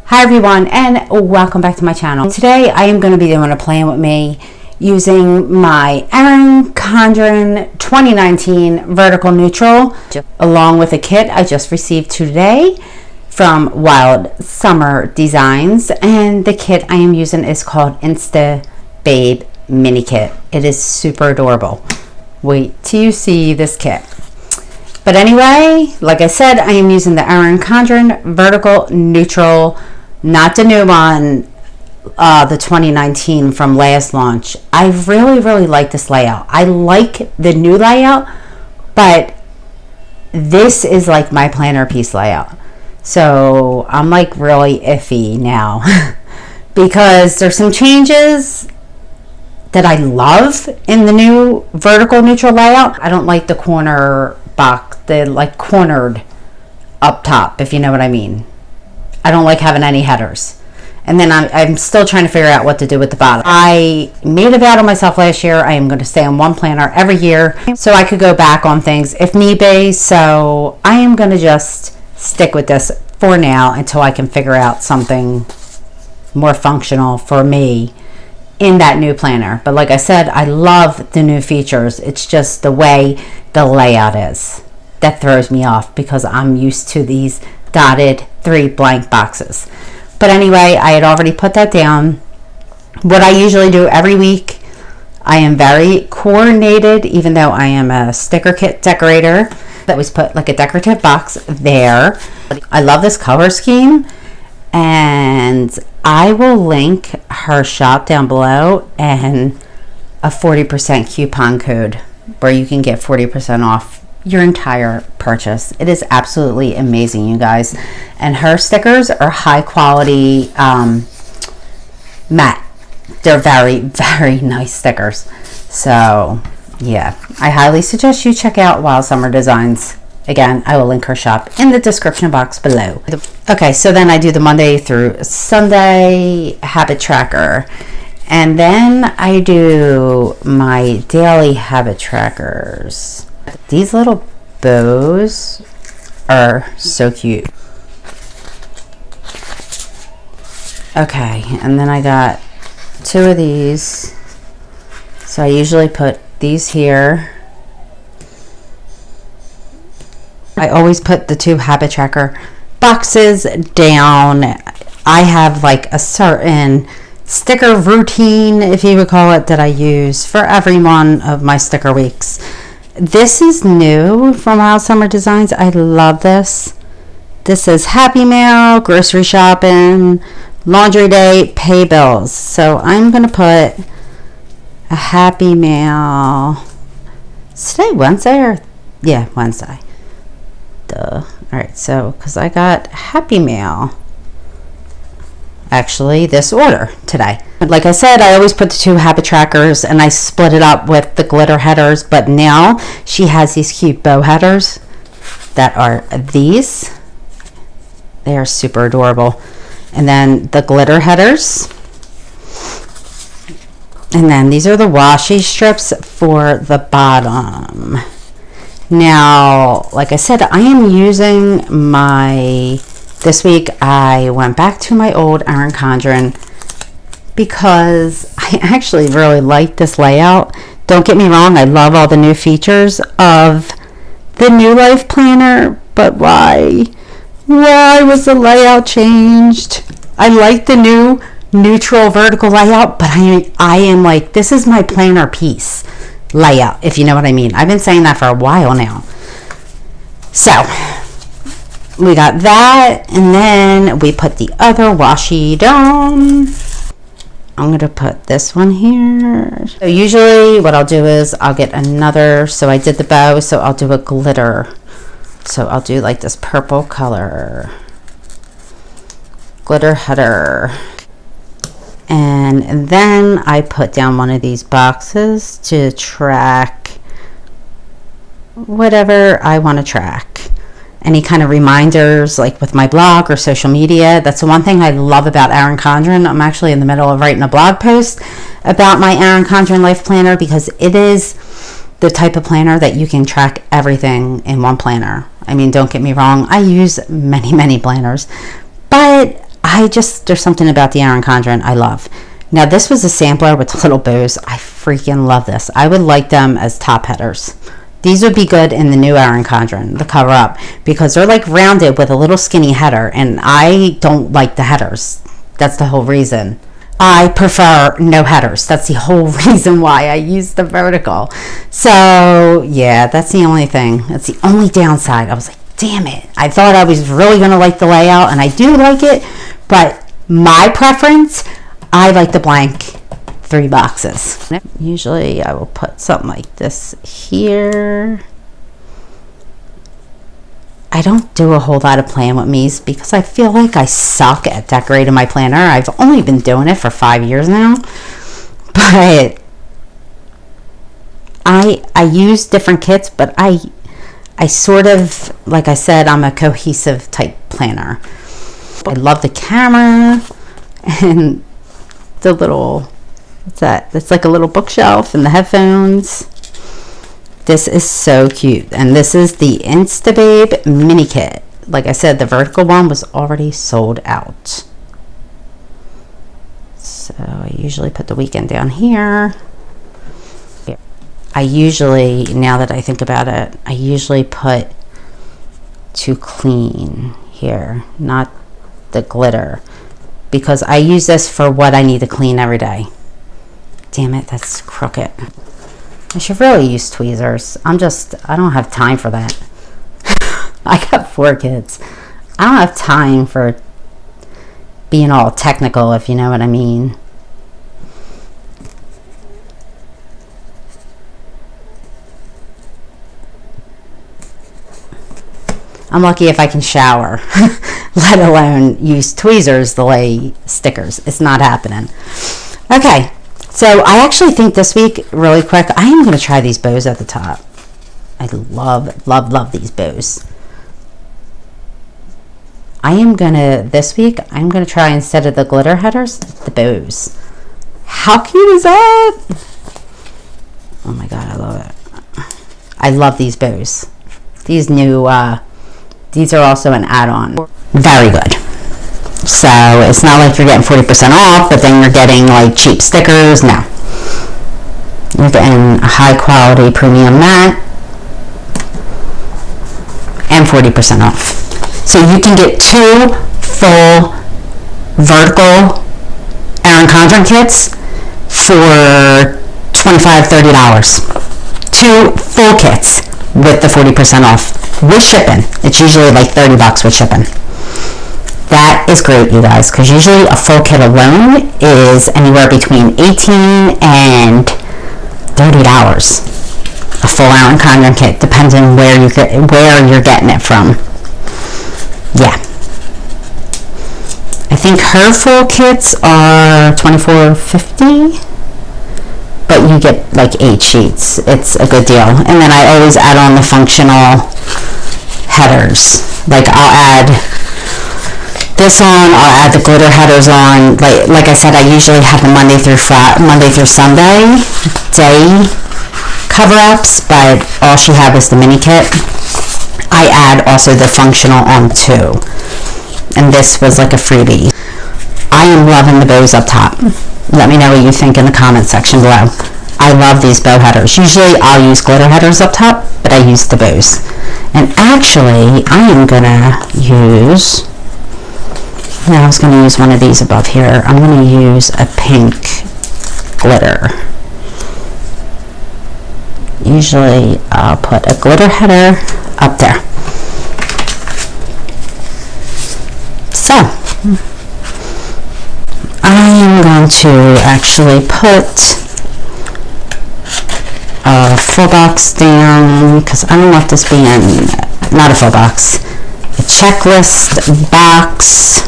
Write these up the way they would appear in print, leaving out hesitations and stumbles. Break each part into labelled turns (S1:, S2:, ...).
S1: Hi everyone, and welcome back to my channel. Today I am going to be doing a plan with me using my Erin Condren 2019 Vertical Neutral along with a kit I just received today from Wild Summer Designs, and the kit I am using is called Insta Babe Mini Kit. It is super adorable. Wait till you see this kit. But anyway, like I said, I am using the Erin Condren Vertical Neutral, not the new one, the 2019 from last launch. I really like this layout. I like the new layout, but this is like my planner piece layout. So I'm like really iffy now because there's some changes that I love in the new vertical neutral layout. I don't like the corner box, the like cornered up top, if you know what I mean. I don't like having any headers. And then I'm still trying to figure out what to do with the bottom. I made a vow to myself last year. I am going to stay on one planner every year so I could go back on things if need be. So I am going to just stick with this for now until I can figure out something more functional for me in that new planner. But like I said, I love the new features. It's just the way the layout is that throws me off because I'm used to these dotted 3 blank boxes. But anyway, I had already put that down. What I usually do every week, I am very coordinated, even though I am a sticker kit decorator. I always put like a decorative box there. I love this color scheme, and I will link her shop down below and a 40% coupon code where you can get 40% off your entire purchase. It is absolutely amazing, you guys. And her stickers are high quality matte. They're very nice stickers. So yeah, I highly suggest you check out Wild Summer Designs. Again, I will link her shop in the description box below. Okay, so then I do the Monday through Sunday habit tracker, and then I do my daily habit trackers. These little bows are so cute. Okay, and then I got 2 of these. So I usually put these here. I always put the 2 habit tracker boxes down. I have like a certain sticker routine, if you would call it, that I use for every one of my sticker weeks. This is new from Wild Summer Designs. I love this. This says Happy Mail, grocery shopping, laundry day, pay bills. So I'm going to put a Happy Mail. Is today Wednesday or? Yeah, Wednesday. Duh. Alright, so because I got Happy Mail. Actually, this order today. Like I said, I always put the 2 habit trackers and I split it up with the glitter headers, but now she has these cute bow headers that are these. They are super adorable. And then the glitter headers. And then these are the washi strips for the bottom. Now, like I said, I am using this week I went back to my old Erin Condren because I actually really like this layout. Don't get me wrong, I love all the new features of the new life planner, but why was the layout changed? I like the new neutral vertical layout, but I am like, this is my planner piece layout, if you know what I mean. I've been saying that for a while now. So we got that, and then we put the other washi down. I'm going to put this one here. So usually what I'll do is I'll get another, so I did the bow, so I'll do a glitter. So I'll do like this purple color glitter header. And then I put down one of these boxes to track whatever I want to track. Any kind of reminders, like with my blog or social media. That's the one thing I love about Erin Condren. I'm actually in the middle of writing a blog post about my Erin Condren Life Planner because it is the type of planner that you can track everything in one planner. I mean, don't get me wrong, I use many planners, but there's something about the Erin Condren I love. Now, this was a sampler with little bows. I freaking love this. I would like them as top headers. These would be good in the new Erin Condren, the cover up, because they're like rounded with a little skinny header, and I don't like the headers. That's the whole reason. I prefer no headers. That's the whole reason why I use the vertical. So, yeah, that's the only thing. That's the only downside. I was like, damn it. I thought I was really going to like the layout, and I do like it, but my preference, I like the blank 3 boxes. Usually I will put something like this here. I don't do a whole lot of plan with me's because I feel like I suck at decorating my planner. I've only been doing it for 5 years now, but I use different kits, but I sort of, like I said, I'm a cohesive type planner. I love the camera and the little, what's that? It's like a little bookshelf and the headphones. This is so cute. And this is the Instababe mini kit. Like I said, the vertical one was already sold out. So I usually put the weekend down here. I usually, now that I think about it, I usually put to clean here, not the glitter, because I use this for what I need to clean every day. Damn it, that's crooked. I should really use tweezers. I don't have time for that. I got 4 kids. I don't have time for being all technical, if you know what I mean. I'm lucky if I can shower, let alone use tweezers to lay stickers. It's not happening. Okay, so I actually think this week, really quick, I am going to try these bows at the top. I love, love, love these bows. This week, I'm going to try, instead of the glitter headers, the bows. How cute is that? Oh my God, I love it. I love these bows. These new, these are also an add-on. Very good. So it's not like you're getting 40% off, but then you're getting like cheap stickers. No. You're getting a high quality premium mat and 40% off. So you can get 2 full vertical Erin Condren kits for $25-$30. 2 full kits with the 40% off with shipping. It's usually like $30 with shipping. That is great, you guys, because usually a full kit alone is anywhere between $18 and $30. A full Erin Condren kit, depending where you're getting it from. Yeah. I think her full kits are $24.50. But you get like 8 sheets. It's a good deal. And then I always add on the functional headers. Like I'll add this on, I'll add the glitter headers on. Like I said, I usually have the Monday through Sunday day cover-ups, but all she had was the mini kit. I add also the functional on too. And this was like a freebie. I am loving the bows up top. Let me know what you think in the comment section below. I love these bow headers. Usually I'll use glitter headers up top, but I use the bows. And actually, I am gonna use, I was gonna use one of these above here. I'm gonna use a pink glitter. Usually I'll put a glitter header up there. So, I am going to actually put a full box down, because I don't want this being, not a full box, a checklist box.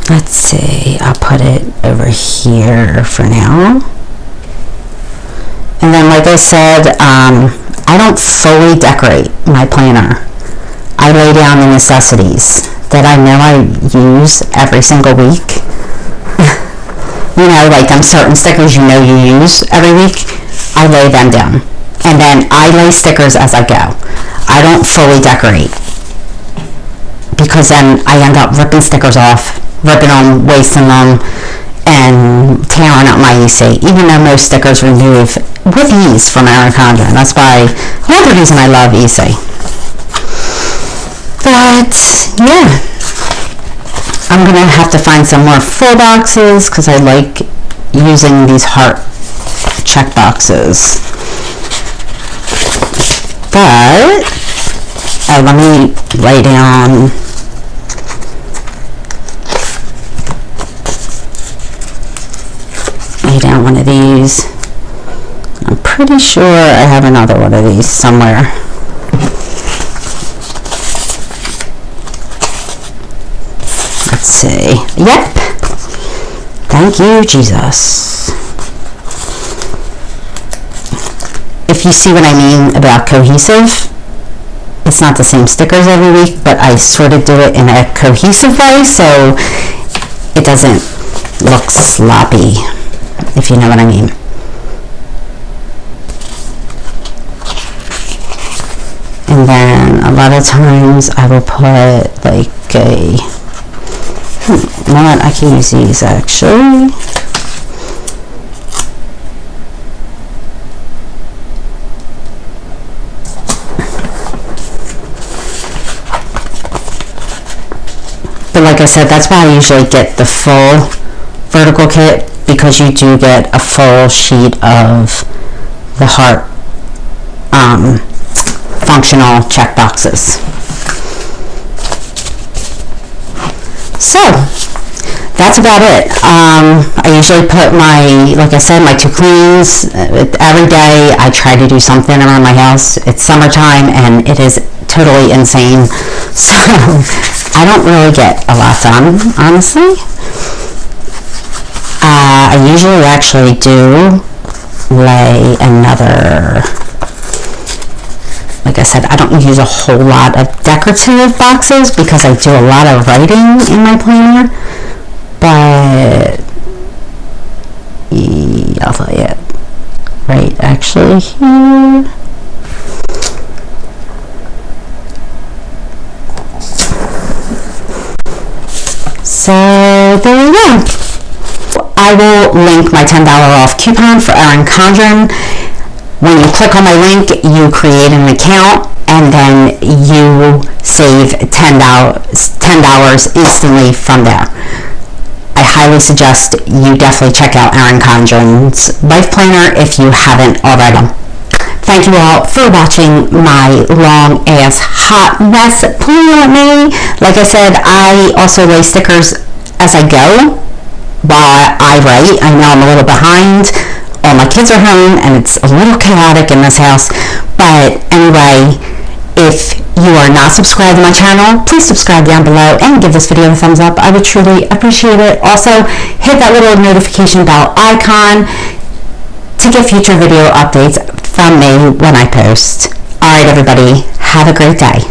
S1: Let's see, I'll put it over here for now. And then, like I said, I don't fully decorate my planner. I lay down the necessities that I know I use every single week. You know, like certain stickers you know you use every week, I lay them down. And then I lay stickers as I go. I don't fully decorate, because then I end up ripping stickers off, ripping them, wasting them, and tearing up my EC, even though most stickers remove with ease from Erin Condren. That's why another reason I love EC. But yeah, I'm gonna have to find some more full boxes because I like using these heart check boxes. But let me lay down one of these. I'm pretty sure I have another one of these somewhere. Let's see. Yep. Thank you, Jesus. If you see what I mean about cohesive, it's not the same stickers every week, but I sort of do it in a cohesive way so it doesn't look sloppy, if you know what I mean. And then a lot of times I will put like a, you know what, I can use these actually. But like I said, that's why I usually get the full vertical kit, because you do get a full sheet of the heart functional check boxes. So that's about it. I usually put like I said, my 2 cleans every day. I try to do something around my house. It's summertime and it is totally insane, so I don't really get a lot done, honestly. I usually actually do lay another, like I said, I don't use a whole lot of decorative boxes because I do a lot of writing in my planner, but yeah, I'll tell you right actually here. So there you go. I will link my $10 off coupon for Erin Condren. When you click on my link, you create an account and then you save $10 instantly from there. I highly suggest you definitely check out Erin Condren's Life Planner if you haven't already. Thank you all for watching my long ass hot mess planner with me. Like I said, I also lay stickers as I go while I write. I know I'm a little behind. All my kids are home and it's a little chaotic in this house. But anyway, if you are not subscribed to my channel, please subscribe down below and give this video a thumbs up. I would truly appreciate it. Also, hit that little notification bell icon to get future video updates from me when I post. Alright everybody, have a great day.